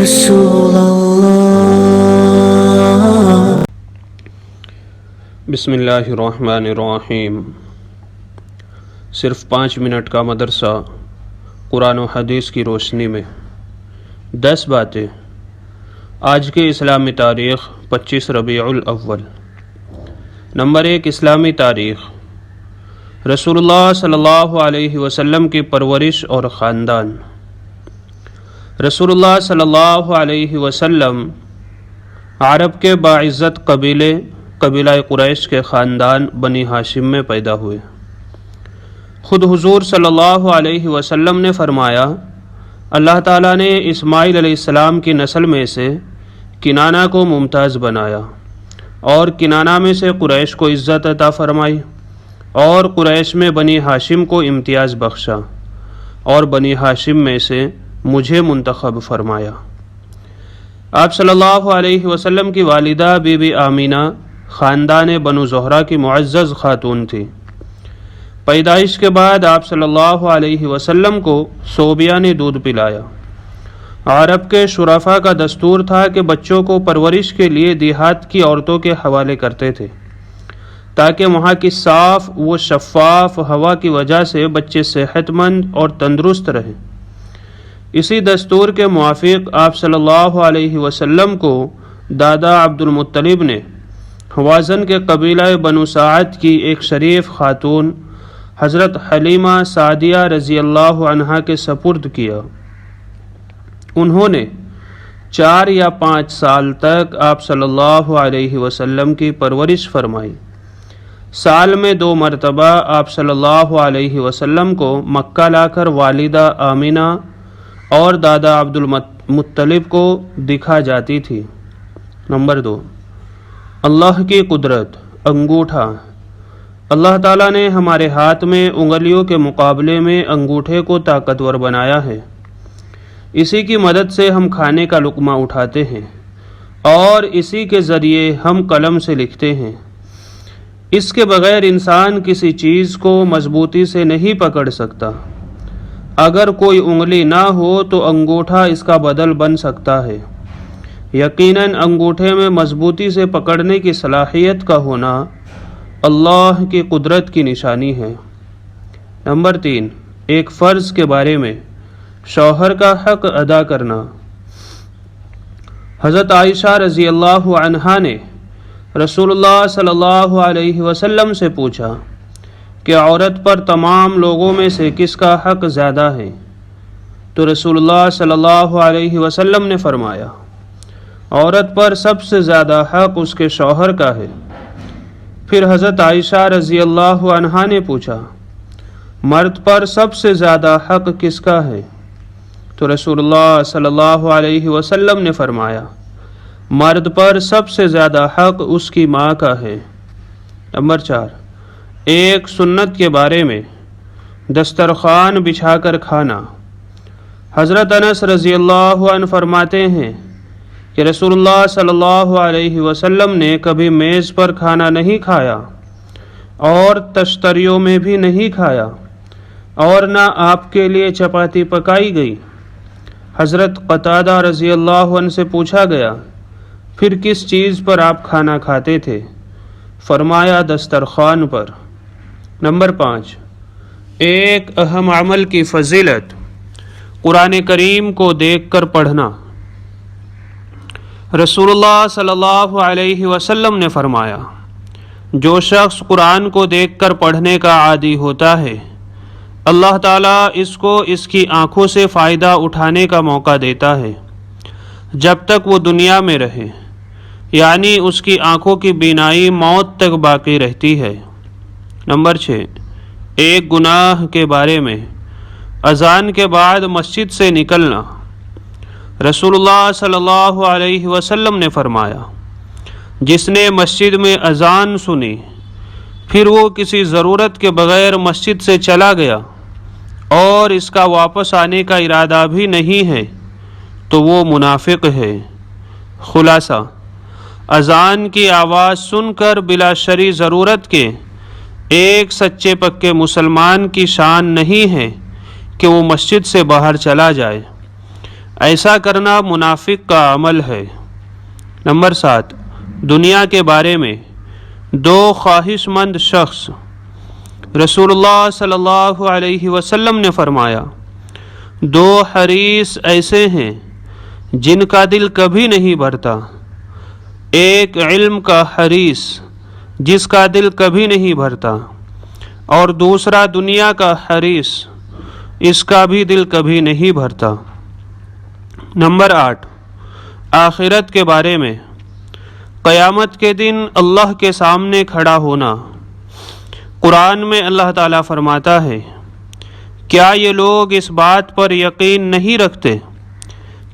رسول اللہ۔ بسم اللہ الرحمن الرحیم۔ صرف 5 منٹ کا مدرسہ قرآن و حدیث کی روشنی میں 10 باتیں۔ آج کے اسلامی تاریخ 25 ربیع الاول۔ نمبر 1، اسلامی تاریخ۔ رسول اللہ صلی اللہ علیہ وسلم کی پرورش اور خاندان۔ رسول اللہ صلی اللہ علیہ وسلم عرب کے باعزت قبیلہ قریش کے خاندان بنی ہاشم میں پیدا ہوئے۔ خود حضور صلی اللہ علیہ وسلم نے فرمایا، اللہ تعالیٰ نے اسماعیل علیہ السلام کی نسل میں سے کنانہ کو ممتاز بنایا، اور کنانہ میں سے قریش کو عزت عطا فرمائی، اور قریش میں بنی ہاشم کو امتیاز بخشا، اور بنی ہاشم میں سے مجھے منتخب فرمایا۔ آپ صلی اللہ علیہ وسلم کی والدہ بی بی آمینہ خاندان بنو زہرہ کی معزز خاتون تھی۔ پیدائش کے بعد آپ صلی اللہ علیہ وسلم کو صوبیا نے دودھ پلایا۔ عرب کے شرفاء کا دستور تھا کہ بچوں کو پرورش کے لیے دیہات کی عورتوں کے حوالے کرتے تھے، تاکہ وہاں کی صاف و شفاف ہوا کی وجہ سے بچے صحت مند اور تندرست رہیں۔ اسی دستور کے موافق آپ صلی اللہ علیہ وسلم کو دادا عبد المطلب نے حوازن کے قبیلہ بنو سعد کی ایک شریف خاتون حضرت حلیمہ سعدیہ رضی اللہ عنہا کے سپرد کیا۔ انہوں نے 4 یا 5 سال تک آپ صلی اللہ علیہ وسلم کی پرورش فرمائی۔ سال میں 2 مرتبہ آپ صلی اللہ علیہ وسلم کو مکہ لا کر والدہ آمینہ اور دادا عبد المطلب کو دکھا جاتی تھی۔ نمبر 2، اللہ کی قدرت، انگوٹھا۔ اللہ تعالیٰ نے ہمارے ہاتھ میں انگلیوں کے مقابلے میں انگوٹھے کو طاقتور بنایا ہے۔ اسی کی مدد سے ہم کھانے کا لقمہ اٹھاتے ہیں، اور اسی کے ذریعے ہم قلم سے لکھتے ہیں۔ اس کے بغیر انسان کسی چیز کو مضبوطی سے نہیں پکڑ سکتا۔ اگر کوئی انگلی نہ ہو تو انگوٹھا اس کا بدل بن سکتا ہے۔ یقیناً انگوٹھے میں مضبوطی سے پکڑنے کی صلاحیت کا ہونا اللہ کی قدرت کی نشانی ہے۔ نمبر 3، ایک فرض کے بارے میں، شوہر کا حق ادا کرنا۔ حضرت عائشہ رضی اللہ عنہا نے رسول اللہ صلی اللہ علیہ وسلم سے پوچھا کہ عورت پر تمام لوگوں میں سے کس کا حق زیادہ ہے؟ تو رسول اللہ صلی اللہ علیہ وسلم نے فرمایا، عورت پر سب سے زیادہ حق اس کے شوہر کا ہے۔ پھر حضرت عائشہ رضی اللہ عنہا نے پوچھا، مرد پر سب سے زیادہ حق کس کا ہے؟ تو رسول اللہ صلی اللہ علیہ وسلم نے فرمایا، مرد پر سب سے زیادہ حق اس کی ماں کا ہے۔ نمبر 4، ایک سنت کے بارے میں، دسترخوان بچھا کر کھانا۔ حضرت انس رضی اللہ عنہ فرماتے ہیں کہ رسول اللہ صلی اللہ علیہ وسلم نے کبھی میز پر کھانا نہیں کھایا، اور تشتریوں میں بھی نہیں کھایا، اور نہ آپ کے لیے چپاتی پکائی گئی۔ حضرت قتادہ رضی اللہ عنہ سے پوچھا گیا، پھر کس چیز پر آپ کھانا کھاتے تھے؟ فرمایا، دسترخوان پر۔ نمبر 5، ایک اہم عمل کی فضیلت، قرآن کریم کو دیکھ کر پڑھنا۔ رسول اللہ صلی اللہ علیہ وسلم نے فرمایا، جو شخص قرآن کو دیکھ کر پڑھنے کا عادی ہوتا ہے، اللہ تعالیٰ اس کو اس کی آنکھوں سے فائدہ اٹھانے کا موقع دیتا ہے جب تک وہ دنیا میں رہے، یعنی اس کی آنکھوں کی بینائی موت تک باقی رہتی ہے۔ نمبر 6، ایک گناہ کے بارے میں، اذان کے بعد مسجد سے نکلنا۔ رسول اللہ صلی اللہ علیہ وسلم نے فرمایا، جس نے مسجد میں اذان سنی پھر وہ کسی ضرورت کے بغیر مسجد سے چلا گیا اور اس کا واپس آنے کا ارادہ بھی نہیں ہے تو وہ منافق ہے۔ خلاصہ، اذان کی آواز سن کر بلا شرعی ضرورت کے ایک سچے پکے مسلمان کی شان نہیں ہے کہ وہ مسجد سے باہر چلا جائے۔ ایسا کرنا منافق کا عمل ہے۔ نمبر 7، دنیا کے بارے میں 2 خواہش مند شخص۔ رسول اللہ صلی اللہ علیہ وسلم نے فرمایا 2 حریص ایسے ہیں جن کا دل کبھی نہیں بھرتا، ایک علم کا حریص جس کا دل کبھی نہیں بھرتا، اور دوسرا دنیا کا حریص اس کا بھی دل کبھی نہیں بھرتا۔ نمبر 8، آخرت کے بارے میں، قیامت کے دن اللہ کے سامنے کھڑا ہونا۔ قرآن میں اللہ تعالیٰ فرماتا ہے، کیا یہ لوگ اس بات پر یقین نہیں رکھتے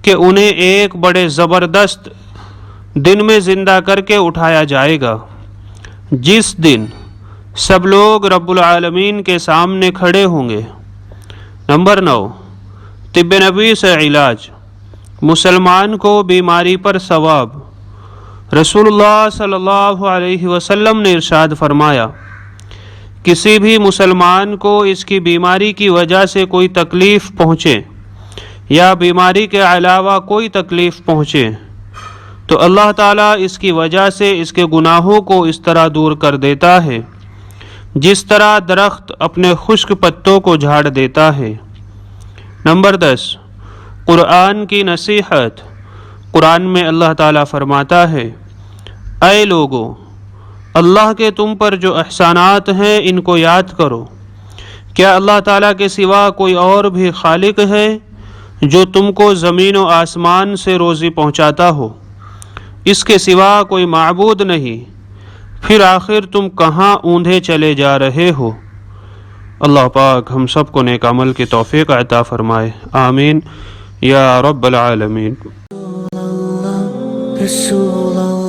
کہ انہیں ایک بڑے زبردست دن میں زندہ کر کے اٹھایا جائے گا، جس دن سب لوگ رب العالمین کے سامنے کھڑے ہوں گے۔ نمبر 9، طب نبی سے علاج، مسلمان کو بیماری پر ثواب۔ رسول اللہ صلی اللہ علیہ وسلم نے ارشاد فرمایا، کسی بھی مسلمان کو اس کی بیماری کی وجہ سے کوئی تکلیف پہنچے یا بیماری کے علاوہ کوئی تکلیف پہنچے تو اللہ تعالیٰ اس کی وجہ سے اس کے گناہوں کو اس طرح دور کر دیتا ہے جس طرح درخت اپنے خشک پتوں کو جھاڑ دیتا ہے۔ نمبر 10، قرآن کی نصیحت۔ قرآن میں اللہ تعالیٰ فرماتا ہے، اے لوگو، اللہ کے تم پر جو احسانات ہیں ان کو یاد کرو۔ کیا اللہ تعالیٰ کے سوا کوئی اور بھی خالق ہے جو تم کو زمین و آسمان سے روزی پہنچاتا ہو؟ اس کے سوا کوئی معبود نہیں، پھر آخر تم کہاں اوندھے چلے جا رہے ہو؟ اللہ پاک ہم سب کو نیک عمل کی توفیق عطا فرمائے، آمین یا رب العالمین۔ رسول اللہ